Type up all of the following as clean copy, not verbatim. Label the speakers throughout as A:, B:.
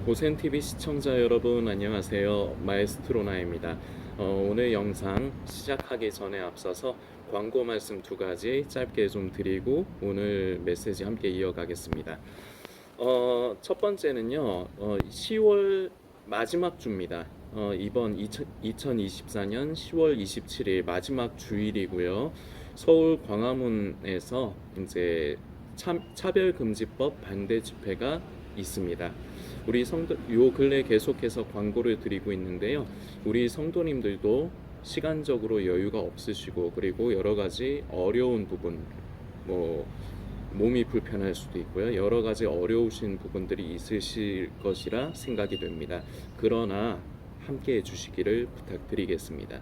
A: 고센TV 시청자 여러분 안녕하세요. 마에스트로나입니다. 오늘 영상 시작하기 전에 앞서서 광고 말씀 두 가지 짧게 좀 드리고 오늘 메시지 함께 이어가겠습니다. 첫 번째는요, 10월 마지막 주입니다. 이번 2024년 10월 27일 마지막 주일이고요. 서울 광화문에서 이제 차별금지법 반대 집회가 있습니다. 우리 성도 요 근래 계속해서 광고를 드리고 있는데요. 우리 성도님들도 시간적으로 여유가 없으시고 그리고 여러 가지 어려운 부분, 몸이 불편할 수도 있고요. 여러 가지 어려우신 부분들이 있으실 것이라 생각이 됩니다. 그러나 함께 해주시기를 부탁드리겠습니다.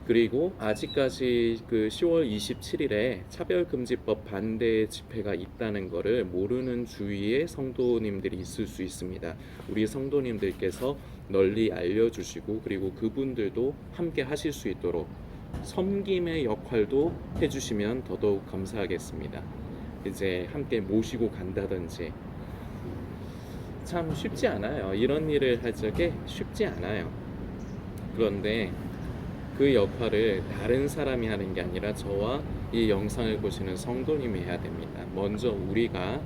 A: 그리고 아직까지 그 10월 27일에 차별금지법 반대 집회가 있다는 것을 모르는 주위의 성도님들이 있을 수 있습니다. 우리 성도님들께서 널리 알려주시고 그리고 그분들도 함께 하실 수 있도록 섬김의 역할도 해주시면 더더욱 감사하겠습니다. 이제 함께 모시고 간다든지 참 쉽지 않아요. 이런 일을 할 적에 쉽지 않아요. 그런데 그 역할을 다른 사람이 하는 게 아니라 저와 이 영상을 보시는 성도님이 해야 됩니다. 먼저 우리가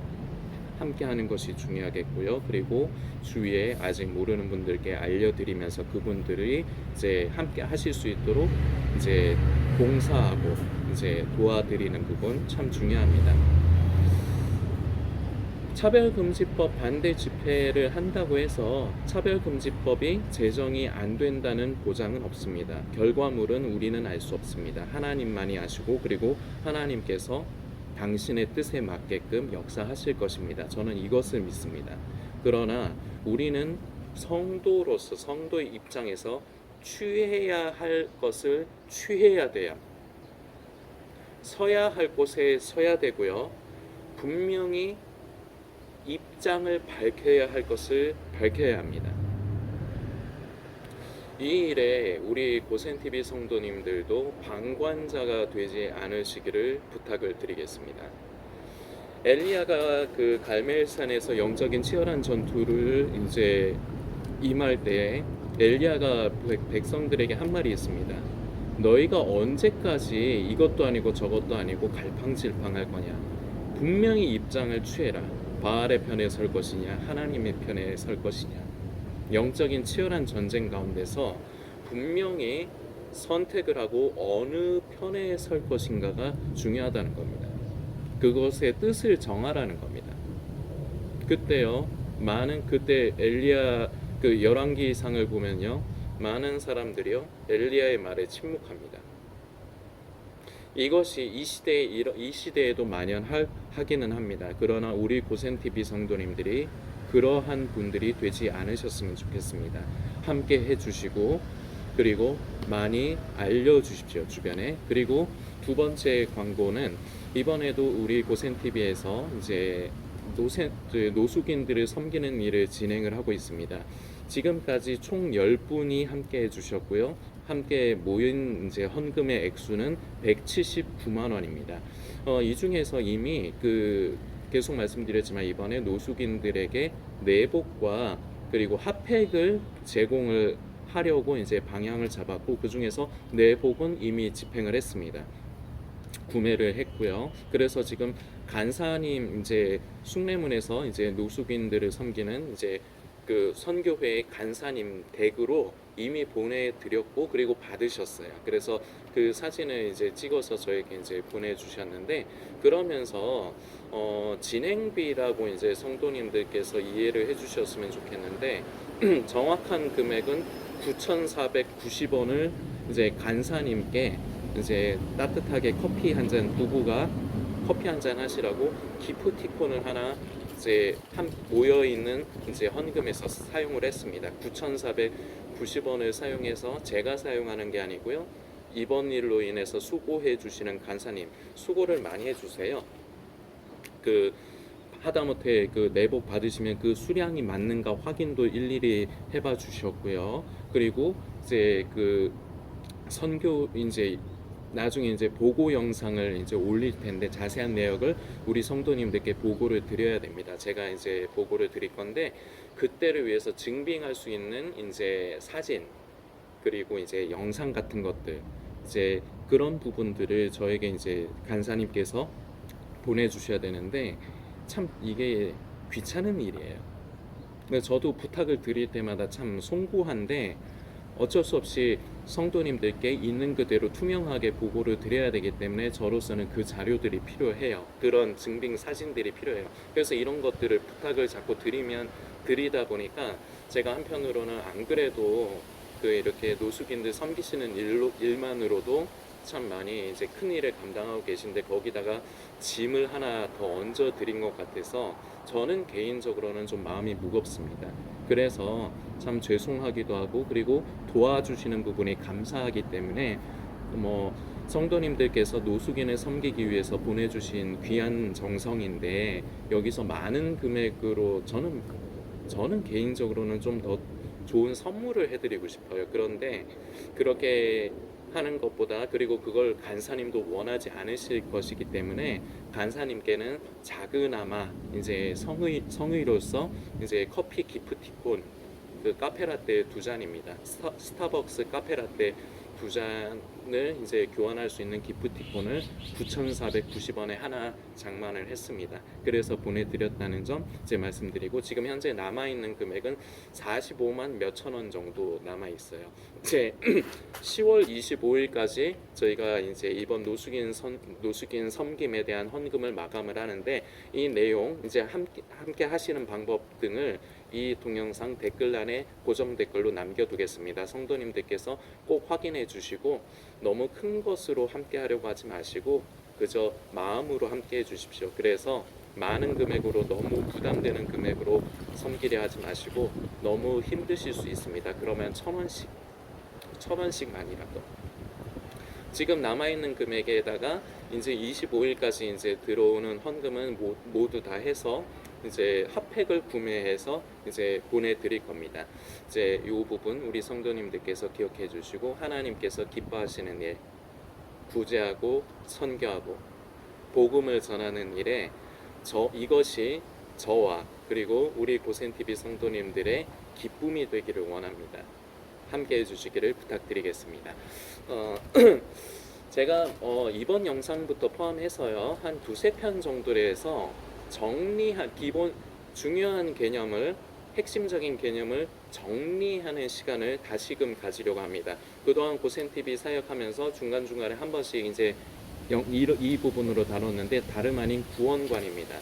A: 함께 하는 것이 중요하겠고요. 그리고 주위에 아직 모르는 분들께 알려드리면서 그분들이 이제 함께 하실 수 있도록 이제 봉사하고 이제 도와드리는 부분 참 중요합니다. 차별금지법 반대 집회를 한다고 해서 차별금지법이 제정이 안 된다는 보장은 없습니다. 결과물은 우리는 알 수 없습니다. 하나님만이 아시고 그리고 하나님께서 당신의 뜻에 맞게끔 역사하실 것입니다. 저는 이것을 믿습니다. 그러나 우리는 성도로서 성도의 입장에서 취해야 할 것을 취해야 돼요. 서야 할 곳에 서야 되고요. 분명히 입장을 밝혀야 할 것을 밝혀야 합니다. 이 일에 우리 고센TV 성도님들도 방관자가 되지 않으시기를 부탁을 드리겠습니다. 엘리야가 그 갈멜산에서 영적인 치열한 전투를 이제 임할 때 엘리야가 백성들에게 한 말이 있습니다. 너희가 언제까지 이것도 아니고 저것도 아니고 갈팡질팡할 거냐? 분명히 입장을 취해라. 바알의 편에 설 것이냐 하나님의 편에 설 것이냐. 영적인 치열한 전쟁 가운데서 분명히 선택을 하고 어느 편에 설 것인가가 중요하다는 겁니다. 그것의 뜻을 정하라는 겁니다. 그때요, 그때 엘리야 그 열왕기상을 보면요, 많은 사람들이요 엘리야의 말에 침묵합니다. 이것이 이 시대에도 만연하기는 합니다. 그러나 우리 고센TV 성도님들이 그러한 분들이 되지 않으셨으면 좋겠습니다. 함께 해주시고 그리고 많이 알려주십시오, 주변에. 그리고 두 번째 광고는 이번에도 우리 고센TV에서 이제 노숙인들을 섬기는 일을 진행을 하고 있습니다. 지금까지 총 10분이 함께 해주셨고요. 함께 모인 이제 헌금의 액수는 179만 원입니다. 이 중에서 이미 계속 말씀드렸지만 이번에 노숙인들에게 내복과 그리고 핫팩을 제공을 하려고 이제 방향을 잡았고 그 중에서 내복은 이미 집행을 했습니다. 구매를 했고요. 그래서 지금 간사님 이제 숭례문에서 이제 노숙인들을 섬기는 이제 그 선교회의 간사님 댁으로 이미 보내드렸고 그리고 받으셨어요. 그래서 그 사진을 이제 찍어서 저에게 이제 보내주셨는데 그러면서 진행비라고 이제 성도님들께서 이해를 해주셨으면 좋겠는데 정확한 금액은 9,490원을 이제 간사님께 이제 따뜻하게 커피 한 잔 부부가 커피 한 잔 하시라고 기프티콘을 하나 이제 모여 있는 이제 헌금에서 사용을 했습니다. 9,490원을 사용해서 제가 사용하는 게 아니고요. 이번 일로 인해서 수고해 주시는 간사님 수고를 많이 해주세요. 하다못해 그 내복 받으시면 그 수량이 맞는가 확인도 일일이 해봐 주셨고요. 그리고 이제 그 선교 이제 나중에 이제 보고 영상을 이제 올릴 텐데 자세한 내역을 우리 성도님들께 보고를 드려야 됩니다. 제가 이제 보고를 드릴 건데 그때를 위해서 증빙할 수 있는 이제 사진 그리고 이제 영상 같은 것들 이제 그런 부분들을 저에게 이제 간사님께서 보내주셔야 되는데 참 이게 귀찮은 일이에요. 근데 저도 부탁을 드릴 때마다 참 송구한데 어쩔 수 없이 성도님들께 있는 그대로 투명하게 보고를 드려야 되기 때문에 저로서는 그 자료들이 필요해요. 그런 증빙 사진들이 필요해요. 그래서 이런 것들을 부탁을 자꾸 드리다 보니까 제가 한편으로는 안 그래도 그 이렇게 노숙인들 섬기시는 일만으로도 참 많이 이제 큰 일을 감당하고 계신데 거기다가 짐을 하나 더 얹어 드린 것 같아서 저는 개인적으로는 좀 마음이 무겁습니다. 그래서 참 죄송하기도 하고 그리고 도와주시는 부분이 감사하기 때문에 뭐 성도님들께서 노숙인을 섬기기 위해서 보내주신 귀한 정성인데 여기서 많은 금액으로 저는 개인적으로는 좀 더 좋은 선물을 해드리고 싶어요. 그런데 그렇게 하는 것보다 그리고 그걸 간사님도 원하지 않으실 것이기 때문에 간사님께는 작은아마 이제 성의로서 이제 커피 기프티콘 그 카페라떼 2잔입니다. 스타벅스 카페라떼 2잔을 이제 교환할 수 있는 기프티콘을 9,490원에 하나 장만을 했습니다. 그래서 보내드렸다는 점 이제 말씀드리고 지금 현재 남아있는 금액은 45만 몇천 원 정도 남아있어요. 이제 10월 25일까지 저희가 이제 이번 노숙인 섬김에 대한 헌금을 마감을 하는데 이 내용 이제 함께 하시는 방법 등을 이 동영상 댓글란에 고정 댓글로 남겨두겠습니다. 성도님들께서 꼭 확인해 주시고 너무 큰 것으로 함께 하려고 하지 마시고 그저 마음으로 함께 해 주십시오. 그래서 많은 금액으로 너무 부담되는 금액으로 섬기려 하지 마시고 너무 힘드실 수 있습니다. 그러면 1,000원씩만이라도 지금 남아있는 금액에다가 이제 25일까지 이제 들어오는 헌금은 모두 다 해서 이제 핫팩을 구매해서 이제 보내드릴 겁니다. 이제 이 부분 우리 성도님들께서 기억해 주시고 하나님께서 기뻐하시는 일, 구제하고 선교하고 복음을 전하는 일에 이것이 저와 그리고 우리 고센TV 성도님들의 기쁨이 되기를 원합니다. 함께 해주시기를 부탁드리겠습니다. 제가 이번 영상부터 포함해서요 한 2-3편 정도를 해서 정리한 기본 중요한 개념을 핵심적인 개념을 정리하는 시간을 다시금 가지려고 합니다. 그동안 고센TV 사역하면서 중간중간에 한 번씩 이제 이 부분으로 다뤘는데 다름 아닌 구원관입니다.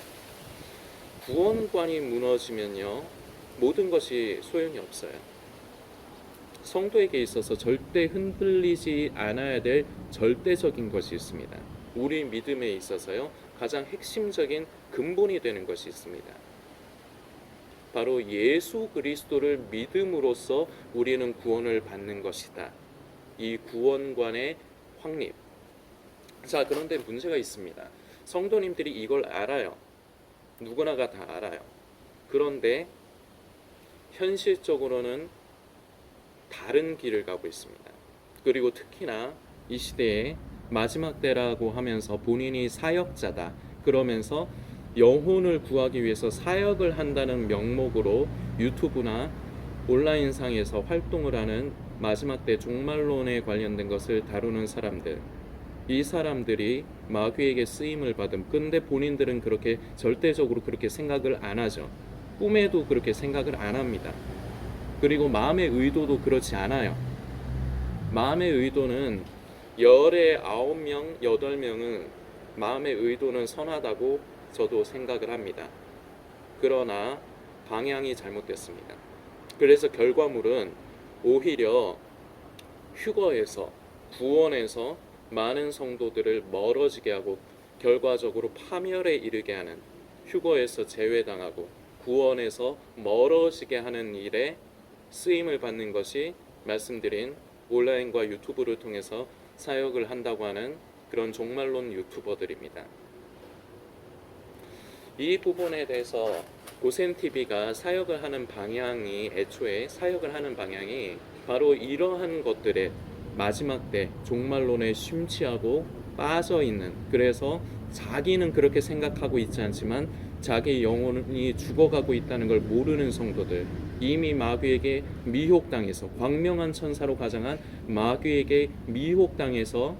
A: 구원관이 무너지면요 모든 것이 소용이 없어요. 성도에게 있어서 절대 흔들리지 않아야 될 절대적인 것이 있습니다. 우리 믿음에 있어서요 가장 핵심적인 근본이 되는 것이 있습니다. 바로 예수 그리스도를 믿음으로써 우리는 구원을 받는 것이다. 이 구원관의 확립. 자, 그런데 문제가 있습니다. 성도님들이 이걸 알아요. 누구나가 다 알아요. 그런데 현실적으로는 다른 길을 가고 있습니다. 그리고 특히나 이 시대에 마지막 때라고 하면서 본인이 사역자다 그러면서 영혼을 구하기 위해서 사역을 한다는 명목으로 유튜브나 온라인상에서 활동을 하는 마지막 때 종말론에 관련된 것을 다루는 사람들, 이 사람들이 마귀에게 쓰임을 받음. 근데 본인들은 그렇게 절대적으로 그렇게 생각을 안 하죠. 꿈에도 그렇게 생각을 안 합니다. 그리고 마음의 의도도 그렇지 않아요. 마음의 의도는 열의 9명, 8명은 마음의 의도는 선하다고 저도 생각을 합니다. 그러나 방향이 잘못됐습니다. 그래서 결과물은 오히려 휴거에서 구원에서 많은 성도들을 멀어지게 하고 결과적으로 파멸에 이르게 하는 휴거에서 제외당하고 구원에서 멀어지게 하는 일에 쓰임을 받는 것이 말씀드린 온라인과 유튜브를 통해서 사역을 한다고 하는 그런 종말론 유튜버들입니다. 이 부분에 대해서 고센TV가 사역을 하는 방향이 애초에 사역을 하는 방향이 바로 이러한 것들에 마지막 때 종말론에 심취하고 빠져 있는, 그래서 자기는 그렇게 생각하고 있지 않지만 자기 영혼이 죽어가고 있다는 걸 모르는 성도들, 이미 마귀에게 미혹당해서, 광명한 천사로 가장한 마귀에게 미혹당해서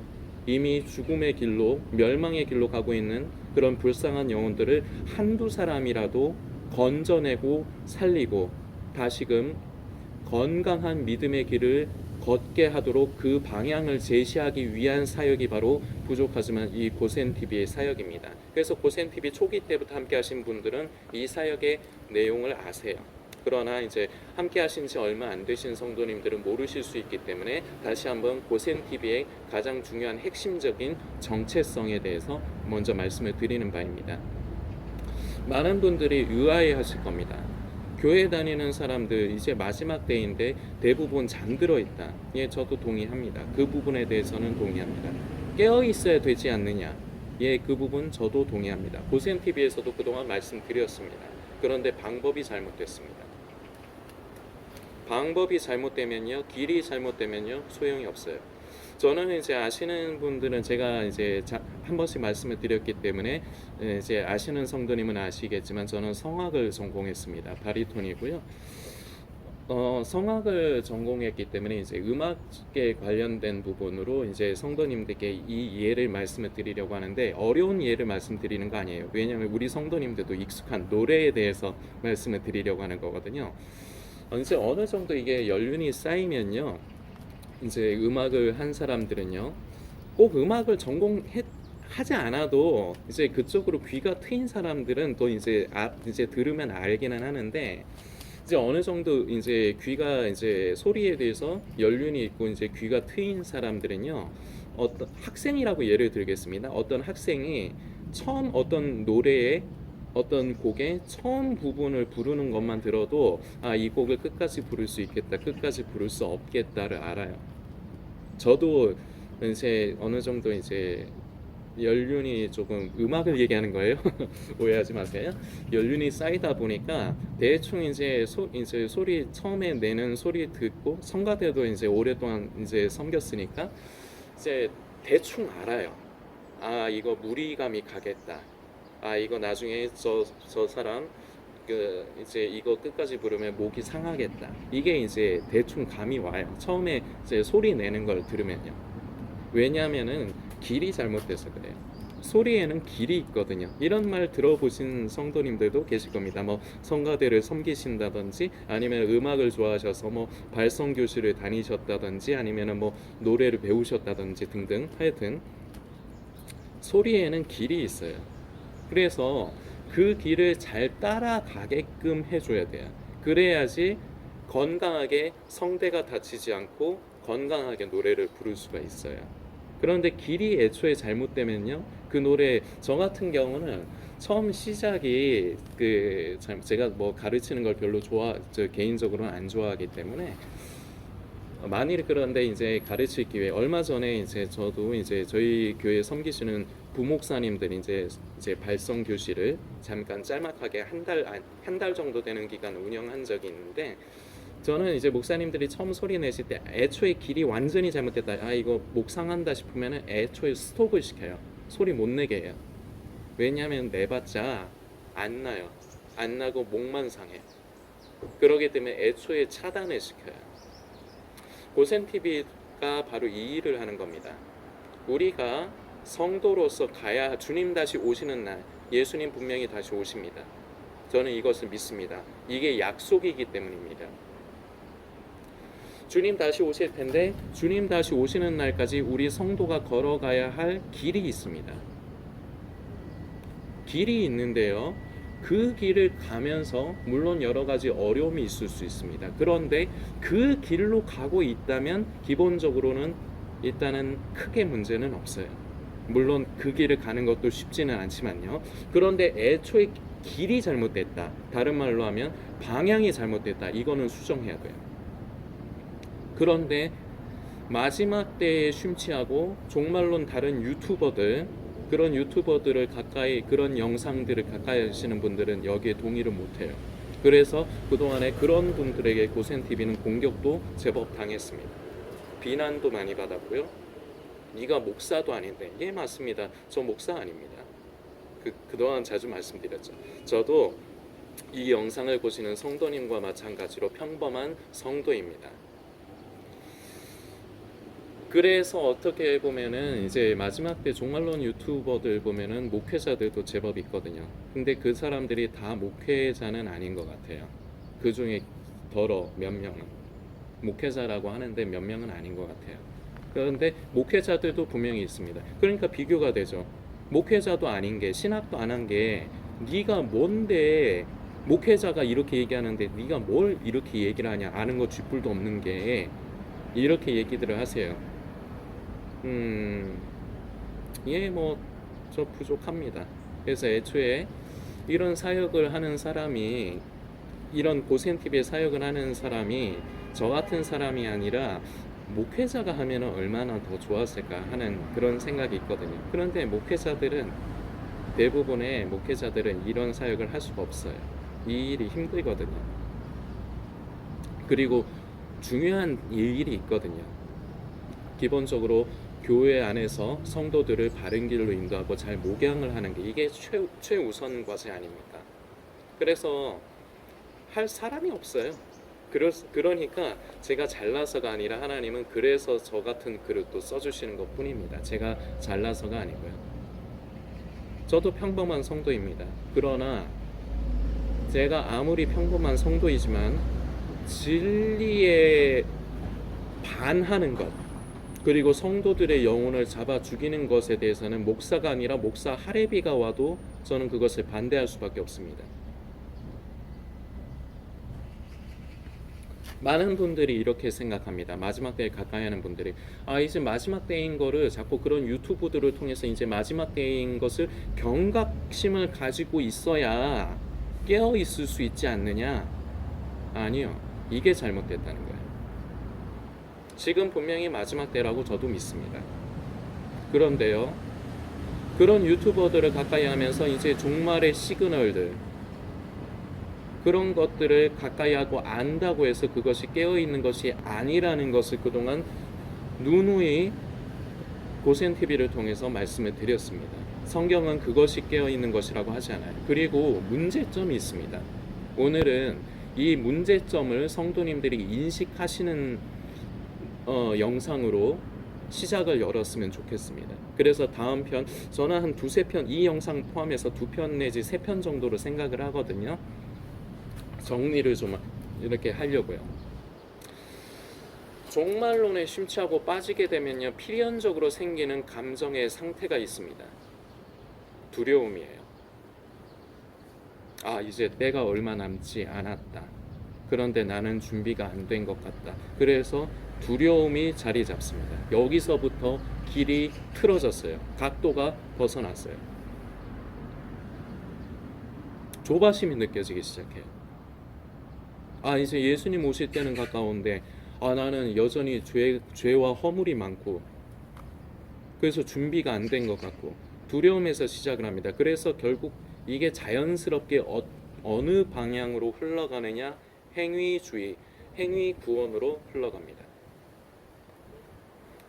A: 이미 죽음의 길로, 멸망의 길로 가고 있는 그런 불쌍한 영혼들을 한두 사람이라도 건져내고 살리고 다시금 건강한 믿음의 길을 걷게 하도록 그 방향을 제시하기 위한 사역이 바로 부족하지만 이 고센TV의 사역입니다. 그래서 고센TV 초기 때부터 함께 하신 분들은 이 사역의 내용을 아세요. 그러나 이제 함께 하신 지 얼마 안 되신 성도님들은 모르실 수 있기 때문에 다시 한번 고센TV의 가장 중요한 핵심적인 정체성에 대해서 먼저 말씀을 드리는 바입니다. 많은 분들이 의아해 하실 겁니다. 교회 다니는 사람들 이제 마지막 때인데 대부분 잠들어 있다. 예, 저도 동의합니다. 그 부분에 대해서는 동의합니다. 깨어 있어야 되지 않느냐? 예, 그 부분 저도 동의합니다. 고센TV에서도 그동안 말씀드렸습니다. 그런데 방법이 잘못됐습니다. 방법이 잘못되면요, 길이 잘못되면요, 소용이 없어요. 저는 이제 아시는 분들은 제가 이제 한 번씩 말씀을 드렸기 때문에 이제 아시는 성도님은 아시겠지만 저는 성악을 전공했습니다. 바리톤이고요. 성악을 전공했기 때문에 이제 음악에 관련된 부분으로 이제 성도님들께 이 예를 말씀을 드리려고 하는데 어려운 예를 말씀드리는 거 아니에요. 왜냐하면 우리 성도님들도 익숙한 노래에 대해서 말씀을 드리려고 하는 거거든요. 이제 어느 정도 이게 연륜이 쌓이면요, 이제 음악을 한 사람들은요, 꼭 음악을 전공하지 않아도 이제 그쪽으로 귀가 트인 사람들은 또 이제 이제 들으면 알기는 하는데, 이제 어느 정도 이제 귀가 이제 소리에 대해서 연륜이 있고 이제 귀가 트인 사람들은요, 어떤 학생이라고 예를 들겠습니다. 어떤 학생이 처음 어떤 노래에 어떤 곡의 처음 부분을 부르는 것만 들어도 이 곡을 끝까지 부를 수 있겠다, 끝까지 부를 수 없겠다를 알아요. 저도 이제 어느 정도 이제 연륜이 조금, 음악을 얘기하는 거예요. 오해하지 마세요. 연륜이 쌓이다 보니까 대충 이제 소리 처음에 내는 소리 듣고 성가대도 이제 오랫동안 이제 섬겼으니까 이제 대충 알아요. 이거 무리감이 가겠다. 이거 나중에 저 사람 이제 이거 끝까지 부르면 목이 상하겠다. 이게 이제 대충 감이 와요. 처음에 이제 소리 내는 걸 들으면요. 왜냐하면은 길이 잘못돼서 그래요. 소리에는 길이 있거든요. 이런 말 들어보신 성도님들도 계실 겁니다. 뭐 성가대를 섬기신다든지 아니면 음악을 좋아하셔서 뭐 발성 교실을 다니셨다든지 아니면은 뭐 노래를 배우셨다든지 등등, 하여튼 소리에는 길이 있어요. 그래서 그 길을 잘 따라가게끔 해줘야 돼요. 그래야지 건강하게 성대가 다치지 않고 건강하게 노래를 부를 수가 있어요. 그런데 길이 애초에 잘못되면요, 그 노래, 저 같은 경우는 처음 시작이 제가 뭐 가르치는 걸 별로 개인적으로는 안 좋아하기 때문에 만일 그런데 이제 가르칠 기회, 얼마 전에 이제 저도 이제 저희 교회 섬기시는 부목사님들 이제 발성 교실을 잠깐 짤막하게 한 달 정도 되는 기간 운영한 적이 있는데, 저는 이제 목사님들이 처음 소리 내실 때 애초에 길이 완전히 잘못됐다, 이거 목 상한다 싶으면은 애초에 스톱을 시켜요. 소리 못 내게 해요. 왜냐하면 내봤자 안 나요. 안 나고 목만 상해. 그러기 때문에 애초에 차단을 시켜요. 고센TV가 바로 이 일을 하는 겁니다. 우리가 성도로서 가야, 주님 다시 오시는 날, 예수님 분명히 다시 오십니다. 저는 이것을 믿습니다. 이게 약속이기 때문입니다. 주님 다시 오실 텐데 주님 다시 오시는 날까지 우리 성도가 걸어가야 할 길이 있습니다. 길이 있는데요, 그 길을 가면서 물론 여러 가지 어려움이 있을 수 있습니다. 그런데 그 길로 가고 있다면 기본적으로는 일단은 크게 문제는 없어요. 물론 그 길을 가는 것도 쉽지는 않지만요. 그런데 애초에 길이 잘못됐다, 다른 말로 하면 방향이 잘못됐다, 이거는 수정해야 돼요. 그런데 마지막 때에 심취하고 종말론 다른 유튜버들, 그런 유튜버들을 가까이, 그런 영상들을 가까이 하시는 분들은 여기에 동의를 못해요. 그래서 그동안에 그런 분들에게 고센TV는 공격도 제법 당했습니다. 비난도 많이 받았고요. 네가 목사도 아닌데. 예, 맞습니다. 저 목사 아닙니다. 그동안 자주 말씀드렸죠. 저도 이 영상을 보시는 성도님과 마찬가지로 평범한 성도입니다. 그래서 어떻게 보면은 이제 마지막 때 종말론 유튜버들 보면은 목회자들도 제법 있거든요. 근데 그 사람들이 다 목회자는 아닌 것 같아요. 그 중에 몇 명은 목회자라고 하는데 몇 명은 아닌 것 같아요. 그런데 목회자들도 분명히 있습니다. 그러니까 비교가 되죠. 목회자도 아닌 게, 신학도 안 한 게, 네가 뭔데 목회자가 이렇게 얘기하는데 네가 뭘 이렇게 얘기를 하냐, 아는 거 쥐뿔도 없는 게, 이렇게 얘기들을 하세요. 예, 뭐 저 부족합니다. 그래서 애초에 이런 사역을 하는 사람이, 이런 고센TV의 사역을 하는 사람이 저 같은 사람이 아니라 목회자가 하면 얼마나 더 좋았을까 하는 그런 생각이 있거든요. 그런데 대부분의 목회자들은 이런 사역을 할 수가 없어요. 이 일이 힘들거든요. 그리고 중요한 일이 있거든요. 기본적으로 교회 안에서 성도들을 바른 길로 인도하고 잘 목양을 하는 게, 이게 최우선 과제 아닙니까? 그래서 할 사람이 없어요. 그러니까 제가 잘나서가 아니라 하나님은 그래서 저 같은 그릇도 써주시는 것 뿐입니다. 제가 잘나서가 아니고요. 저도 평범한 성도입니다. 그러나 제가 아무리 평범한 성도이지만 진리에 반하는 것, 그리고 성도들의 영혼을 잡아 죽이는 것에 대해서는 목사가 아니라 목사 할애비가 와도 저는 그것을 반대할 수밖에 없습니다. 많은 분들이 이렇게 생각합니다. 마지막 때에 가까이 하는 분들이, 이제 마지막 때인 거를 자꾸 그런 유튜브들을 통해서 이제 마지막 때인 것을 경각심을 가지고 있어야 깨어 있을 수 있지 않느냐? 아니요. 이게 잘못됐다는 거예요. 지금 분명히 마지막 때라고 저도 믿습니다. 그런데요, 그런 유튜버들을 가까이 하면서 이제 종말의 시그널들, 그런 것들을 가까이 하고 안다고 해서 그것이 깨어있는 것이 아니라는 것을 그동안 누누이 고센TV를 통해서 말씀을 드렸습니다. 성경은 그것이 깨어있는 것이라고 하지 않아요. 그리고 문제점이 있습니다. 오늘은 이 문제점을 성도님들이 인식하시는 영상으로 시작을 열었으면 좋겠습니다. 그래서 다음 편, 저는 한 두세 편, 이 영상 포함해서 2편 내지 3편 정도로 생각을 하거든요. 정리를 좀 이렇게 하려고요. 종말론에 심취하고 빠지게 되면요, 필연적으로 생기는 감정의 상태가 있습니다. 두려움이에요. 이제 때가 얼마 남지 않았다. 그런데 나는 준비가 안 된 것 같다. 그래서 두려움이 자리 잡습니다. 여기서부터 길이 틀어졌어요. 각도가 벗어났어요. 조바심이 느껴지기 시작해요. 이제 예수님 오실 때는 가까운데 나는 여전히 죄와 허물이 많고, 그래서 준비가 안 된 것 같고, 두려움에서 시작을 합니다. 그래서 결국 이게 자연스럽게 어느 방향으로 흘러가느냐? 행위주의, 행위구원으로 흘러갑니다.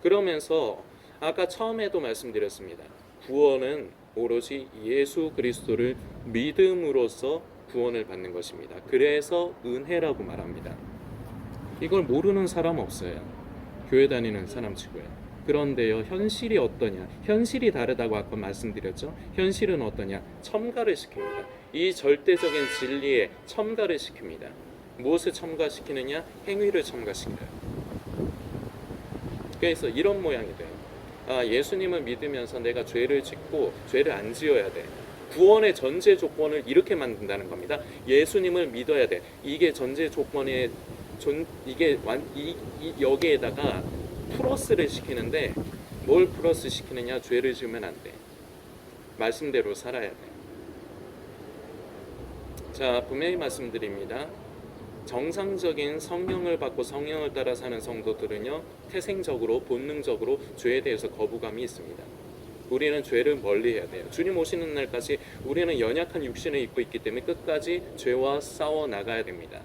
A: 그러면서 아까 처음에도 말씀드렸습니다. 구원은 오로지 예수 그리스도를 믿음으로써 구원을 받는 것입니다. 그래서 은혜라고 말합니다. 이걸 모르는 사람 없어요. 교회 다니는 사람 치고요. 그런데요, 현실이 어떠냐? 현실이 다르다고 아까 말씀드렸죠. 현실은 어떠냐? 첨가를 시킵니다. 이 절대적인 진리에 첨가를 시킵니다. 무엇을 첨가시키느냐? 행위를 첨가시켜요. 그래서 이런 모양이 돼요. 예수님을 믿으면서 내가 죄를 짓고 죄를 안 지어야 돼. 구원의 전제 조건을 이렇게 만든다는 겁니다. 예수님을 믿어야 돼. 이게 전제 조건의 여기에다가 플러스를 시키는데, 뭘 플러스 시키느냐? 죄를 지으면 안 돼. 말씀대로 살아야 돼. 자, 분명히 말씀드립니다. 정상적인 성령을 받고 성령을 따라 사는 성도들은요, 태생적으로 본능적으로 죄에 대해서 거부감이 있습니다. 우리는 죄를 멀리해야 돼요. 주님 오시는 날까지 우리는 연약한 육신을 입고 있기 때문에 끝까지 죄와 싸워 나가야 됩니다.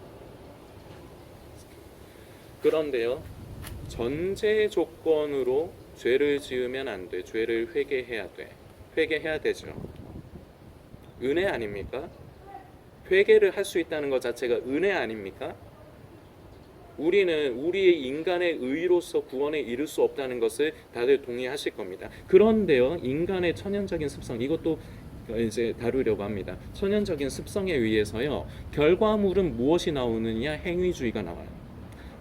A: 그런데요, 전제 조건으로 죄를 지으면 안 돼. 죄를 회개해야 돼. 회개해야 되죠. 은혜 아닙니까? 회개를 할 수 있다는 것 자체가 은혜 아닙니까? 우리는 우리의 인간의 의로서 구원에 이를 수 없다는 것을 다들 동의하실 겁니다. 그런데요, 인간의 천연적인 습성, 이것도 이제 다루려고 합니다. 천연적인 습성에 의해서요, 결과물은 무엇이 나오느냐? 행위주의가 나와요.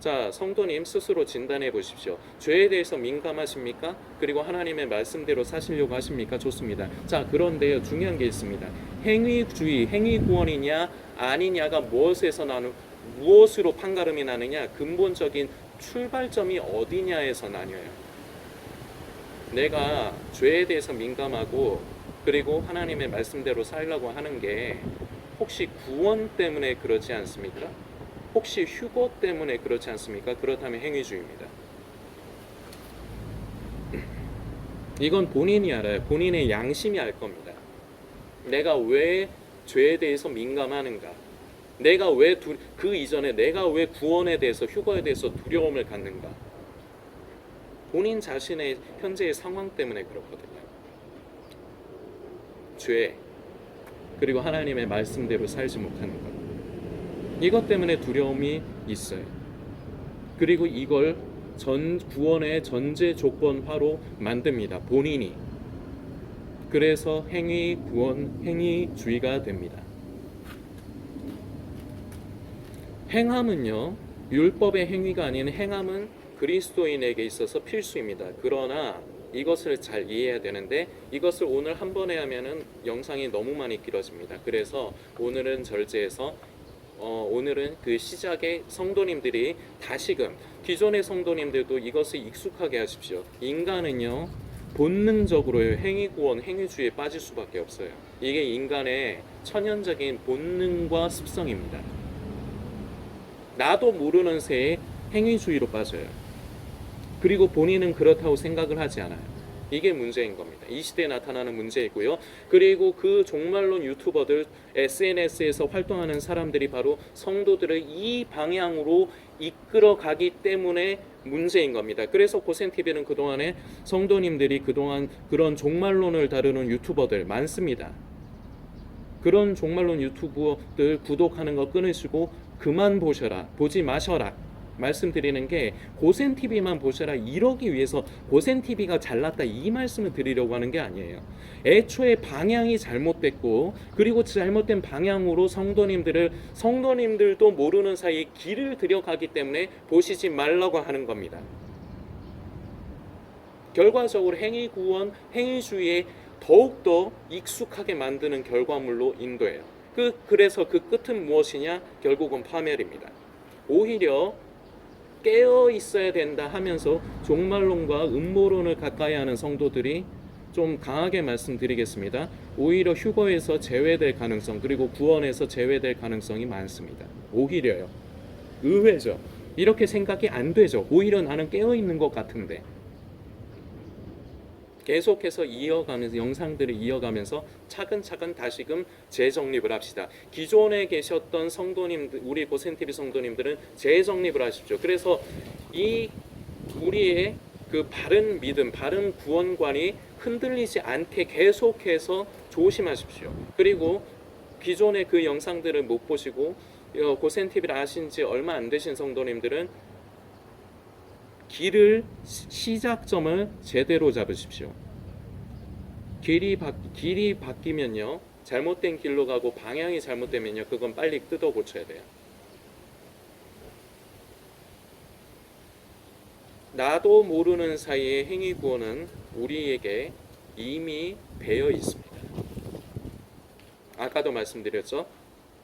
A: 자, 성도님 스스로 진단해 보십시오. 죄에 대해서 민감하십니까? 그리고 하나님의 말씀대로 사시려고 하십니까? 좋습니다. 자, 그런데요, 중요한 게 있습니다. 행위주의, 행위구원이냐 아니냐가 무엇으로 판가름이 나느냐? 근본적인 출발점이 어디냐에서 나뉘어요. 내가 죄에 대해서 민감하고 그리고 하나님의 말씀대로 살려고 하는 게 혹시 구원 때문에 그러지 않습니까? 혹시 휴거 때문에 그렇지 않습니까? 그렇다면 행위주의입니다. 이건 본인이 알아요. 본인의 양심이 알 겁니다. 내가 왜 죄에 대해서 민감하는가? 내가 왜 그 이전에 내가 왜 구원에 대해서 휴거에 대해서 두려움을 갖는가? 본인 자신의 현재의 상황 때문에 그렇거든요. 죄 그리고 하나님의 말씀대로 살지 못하는 것. 이것 때문에 두려움이 있어요. 그리고 이걸 구원의 전제 조건화로 만듭니다. 본인이. 그래서 행위주의가 됩니다. 행함은요, 율법의 행위가 아닌 행함은 그리스도인에게 있어서 필수입니다. 그러나 이것을 잘 이해해야 되는데 이것을 오늘 한 번에 하면은 영상이 너무 많이 길어집니다. 그래서 오늘은 절제해서 오늘은 그 시작에 성도님들이 다시금 기존의 성도님들도 이것을 익숙하게 하십시오. 인간은요 본능적으로 행위구원, 행위주의에 빠질 수밖에 없어요. 이게 인간의 천연적인 본능과 습성입니다. 나도 모르는 새에 행위주의로 빠져요. 그리고 본인은 그렇다고 생각을 하지 않아요. 이게 문제인 겁니다. 이 시대에 나타나는 문제이고요. 그리고 그 종말론 유튜버들, SNS에서 활동하는 사람들이 바로 성도들을 이 방향으로 이끌어가기 때문에 문제인 겁니다. 그래서 고센TV는 그동안에 성도님들이 그동안 그런 종말론을 다루는 유튜버들 많습니다. 그런 종말론 유튜버들 구독하는 거 끊으시고 그만 보셔라, 보지 마셔라 말씀드리는 게 고센TV만 보셔라 이러기 위해서 고센TV가 잘났다 이 말씀을 드리려고 하는 게 아니에요. 애초에 방향이 잘못됐고 그리고 잘못된 방향으로 성도님들도 모르는 사이에 길을 들여가기 때문에 보시지 말라고 하는 겁니다. 결과적으로 행위구원, 행위주의에 더욱더 익숙하게 만드는 결과물로 인도해요. 그래서 그 끝은 무엇이냐? 결국은 파멸입니다. 오히려 깨어 있어야 된다 하면서 종말론과 음모론을 가까이 하는 성도들이 좀 강하게 말씀드리겠습니다. 오히려 휴거에서 제외될 가능성 그리고 구원에서 제외될 가능성이 많습니다. 오히려요. 의외죠. 이렇게 생각이 안 되죠. 오히려 나는 깨어 있는 것 같은데. 계속해서 이어가면서 영상들을 이어가면서 차근차근 다시금 재정립을 합시다. 기존에 계셨던 성도님들, 우리 고센TV 성도님들은 재정립을 하십시오. 그래서 이 우리의 그 바른 믿음, 바른 구원관이 흔들리지 않게 계속해서 조심하십시오. 그리고 기존의 그 영상들을 못 보시고 고센TV를 아신 지 얼마 안 되신 성도님들은 시작점을 제대로 잡으십시오. 길이 바뀌면요, 잘못된 길로 가고 방향이 잘못되면요, 그건 빨리 뜯어 고쳐야 돼요. 나도 모르는 사이에 행위구원은 우리에게 이미 배어 있습니다. 아까도 말씀드렸죠.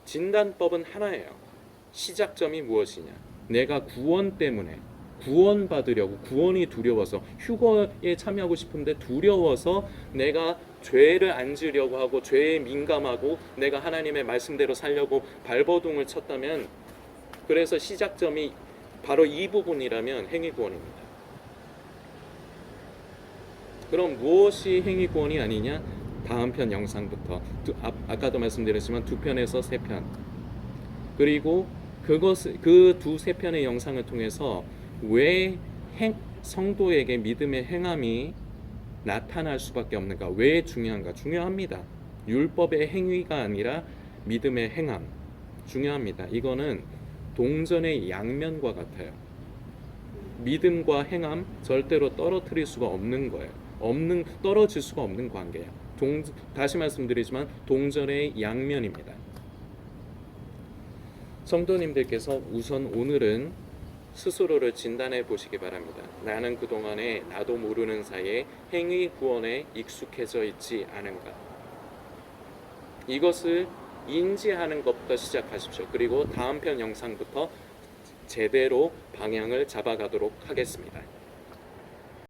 A: 진단법은 하나예요. 시작점이 무엇이냐? 내가 구원 때문에 구원받으려고, 구원이 두려워서, 휴거에 참여하고 싶은데 두려워서 내가 죄를 안 지으려고 하고 죄에 민감하고 내가 하나님의 말씀대로 살려고 발버둥을 쳤다면, 그래서 시작점이 바로 이 부분이라면 행위구원입니다. 그럼 무엇이 행위구원이 아니냐? 다음 편 영상부터 아까도 말씀드렸지만 2편에서 3편, 그리고 그 두세 편의 영상을 통해서 왜 성도에게 믿음의 행함이 나타날 수밖에 없는가? 왜 중요한가? 중요합니다. 율법의 행위가 아니라 믿음의 행함 중요합니다. 이거는 동전의 양면과 같아요. 믿음과 행함 절대로 떨어뜨릴 수가 없는 거예요. 떨어질 수가 없는 관계예요. 다시 말씀드리지만 동전의 양면입니다. 성도님들께서 우선 오늘은 스스로를 진단해 보시기 바랍니다. 나는 그동안에 나도 모르는 사이에 행위 구원에 익숙해져 있지 않은가? 이것을 인지하는 것부터 시작하십시오. 그리고 다음 편 영상부터 제대로 방향을 잡아가도록 하겠습니다.